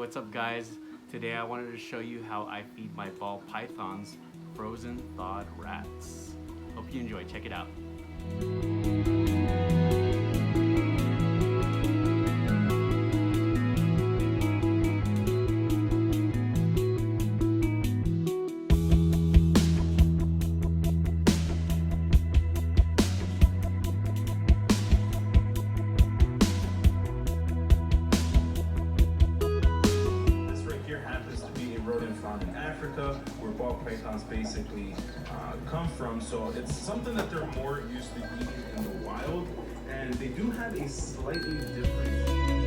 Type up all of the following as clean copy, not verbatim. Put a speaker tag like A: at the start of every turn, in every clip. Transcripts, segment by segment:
A: what's up guys? Today I wanted to show you how I feed my ball pythons frozen thawed rats. Hope you enjoy, check it out.
B: Rodent found in Africa, where ball pythons basically come from. So it's something that they're more used to eating in the wild, and they do have a slightly different.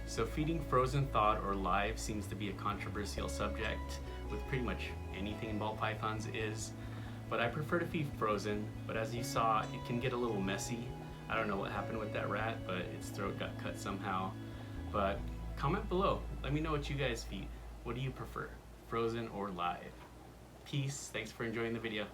A: So feeding frozen, thawed, or live seems to be a controversial subject with pretty much anything in ball pythons is, but I prefer to feed frozen, but as you saw, it can get a little messy. I don't know what happened with that rat, but its throat got cut somehow. But comment below, let me know what you guys feed. What do you prefer, frozen or live? Peace, thanks for enjoying the video.